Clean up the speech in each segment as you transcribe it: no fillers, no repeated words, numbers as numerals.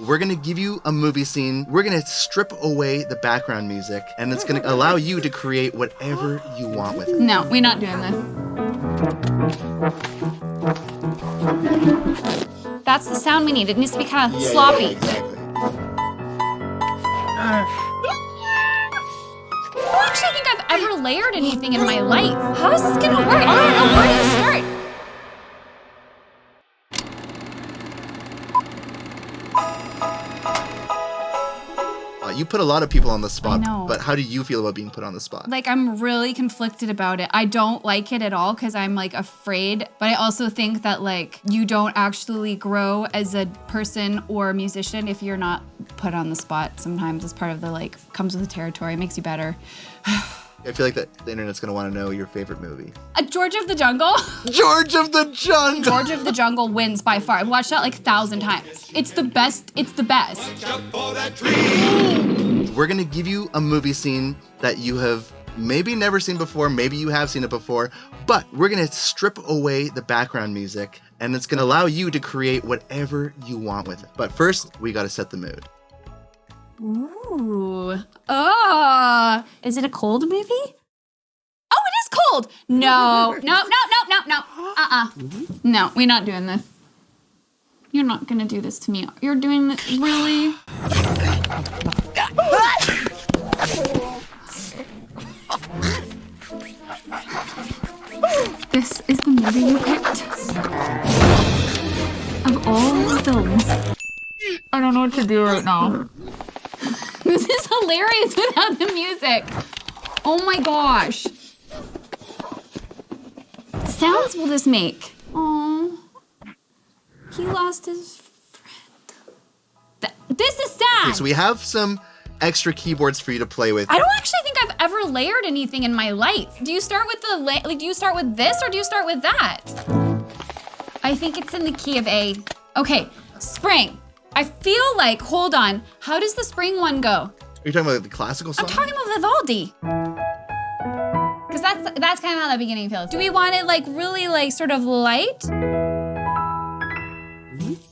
we're gonna give you a movie scene. We're gonna strip away the background music, and it's gonna allow you to create whatever you want with it. No, we're not doing this. That's the sound we need. It needs to be kind of sloppy. Yeah, exactly. I don't actually think I've ever layered anything in my life. How is this gonna work? I don't know. Where do you start? You put a lot of people on the spot, I know. but how do you feel about being put on the spot? Like, I'm really conflicted about it. I don't like it at all because I'm like afraid, but I also think that like you don't actually grow as a person or a musician if you're not put on the spot. Sometimes it's part of the like, comes with the territory, it makes you better. I feel like that the internet's gonna want to know your favorite movie. George of the Jungle. George of the Jungle! George of the Jungle wins by far. I've watched that like 1,000 times. It's the best. It's the best. We're gonna give you a movie scene that you have maybe never seen before, maybe you have seen it before, but we're gonna strip away the background music, and it's gonna allow you to create whatever you want with it. But first, we gotta set the mood. Ooh. Oh. Is it a cold movie? Oh, it is cold. No. No. No, we're not doing this. You're not gonna do this to me. You're doing this, really? This is the movie you picked. Of all the films. I don't know what to do right now. This is hilarious without the music. Oh my gosh. What sounds will this make? Oh, he lost his friend. This is sad. Okay, so we have some extra keyboards for you to play with. I don't actually think I've ever layered anything in my life. Do you start with do you start with this or do you start with that? I think it's in the key of A. Okay, spring. I feel like, hold on, how does the spring one go? Are you talking about the classical song? I'm talking about Vivaldi. Because that's kind of how that beginning feels. Do we want it like really like sort of light?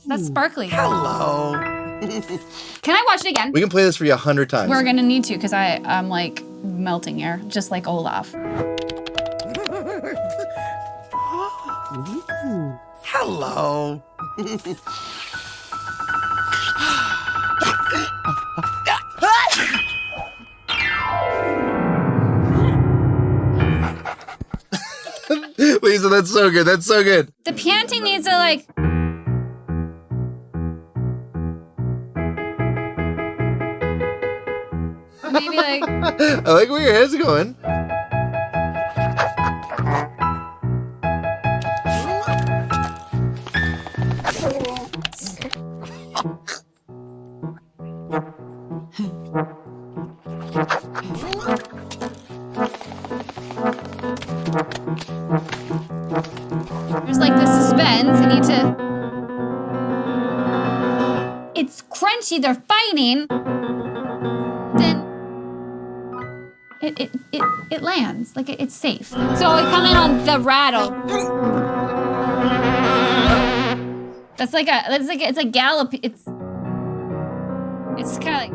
That's sparkly. Hello. Can I watch it again? We can play this for you 100 times. We're gonna need to because I'm like melting here, just like Olaf. Hello. Lisa, that's so good. That's so good. The panting needs to like. Maybe like. I like where your head's going. There's like the suspense. I need to. It's crunchy. They're fighting. Then it lands like it's safe. So we come in on the rattle. It's like it's a gallop. It's kind of like.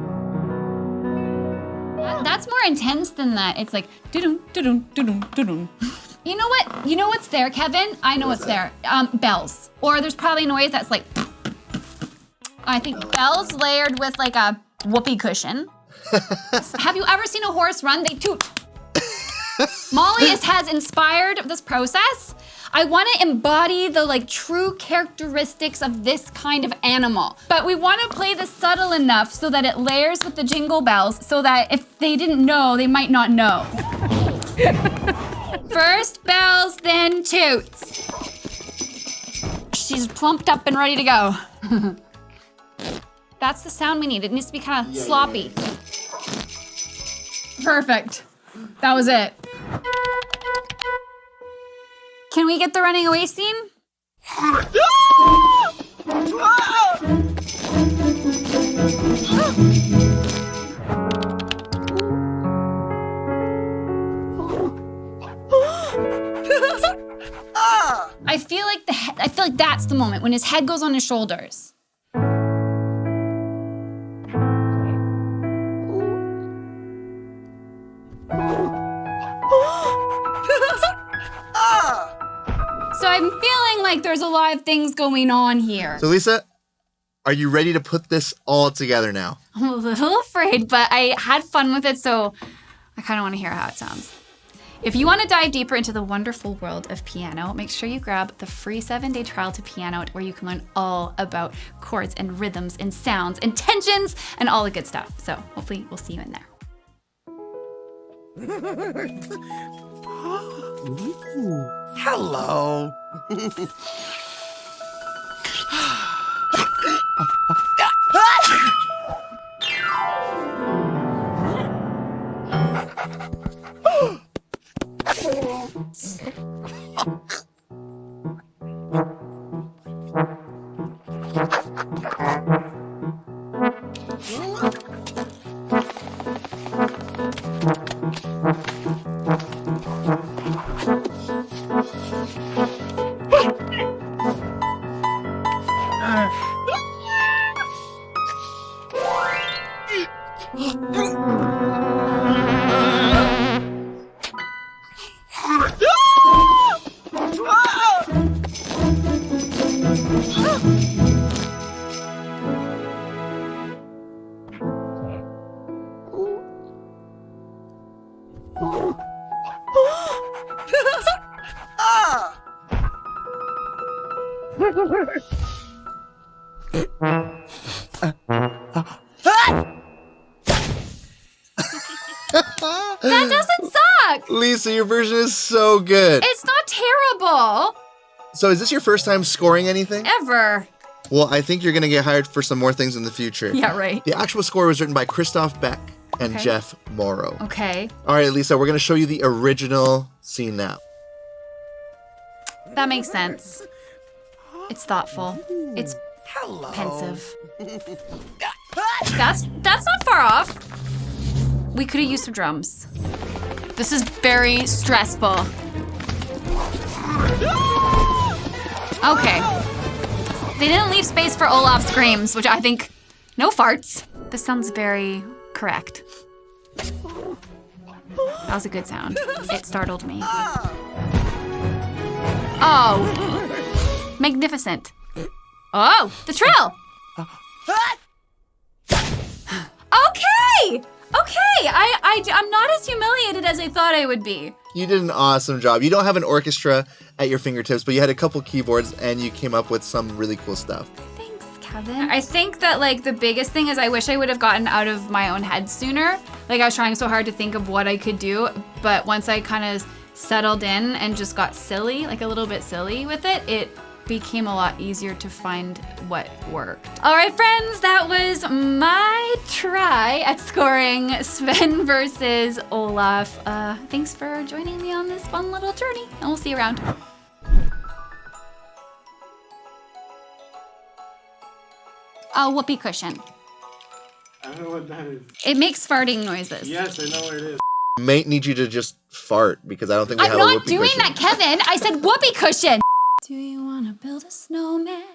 That's more intense than that. It's like doo-dum, doo-dum, doo-dum, doo-dum. You know what? You know what's there, Kevin? I know what's there. Bells. Or there's probably noise that's like. I think bells layered with like a whoopee cushion. Have you ever seen a horse run? They toot. Molly has inspired this process. I want to embody the like true characteristics of this kind of animal. But we want to play this subtle enough so that it layers with the jingle bells so that if they didn't know, they might not know. First bells, then toots. She's plumped up and ready to go. That's the sound we need. It needs to be kind of sloppy. Yeah. Perfect. That was it. Can we get the running away scene? I feel like that's the moment when his head goes on his shoulders. there's a lot of things going on here. So Lisa, are you ready to put this all together now? I'm a little afraid, but I had fun with it, so I kind of want to hear how it sounds. If you want to dive deeper into the wonderful world of piano, make sure you grab the free 7-day trial to Pianote, where you can learn all about chords and rhythms and sounds and tensions and all the good stuff. So hopefully we'll see you in there. Hello. That doesn't suck! Lisa, your version is so good. It's not terrible. So is this your first time scoring anything? Ever. Well, I think you're going to get hired for some more things in the future. Yeah, right. The actual score was written by Christoph Beck and Okay. Jeff Morrow. Okay. All right, Lisa, we're going to show you the original scene now. That makes sense. It's thoughtful. It's Hello. pensive. That's not far off. We could have used some drums. This is very stressful. Okay. They didn't leave space for Olaf's screams, which I think, no farts. This sounds very correct. That was a good sound. It startled me. Oh, magnificent. Oh, the trill. Okay. I'm not as humiliated as I thought I would be. You did an awesome job. You don't have an orchestra at your fingertips, but you had a couple keyboards and you came up with some really cool stuff. Thanks, Kevin. I think that like the biggest thing is I wish I would have gotten out of my own head sooner. Like I was trying so hard to think of what I could do, but once I kind of settled in and just got silly, like a little bit silly with it, it became a lot easier to find what worked. All right, friends, that was my try at scoring Sven versus Olaf. Thanks for joining me on this fun little journey, and we'll see you around. A whoopee cushion. I don't know what that is. It makes farting noises. Yes, I know what it is. Might need you to just fart because I don't think we I'm have a not whoopee doing cushion. that, Kevin. I said whoopee cushion. Do you want to build a snowman?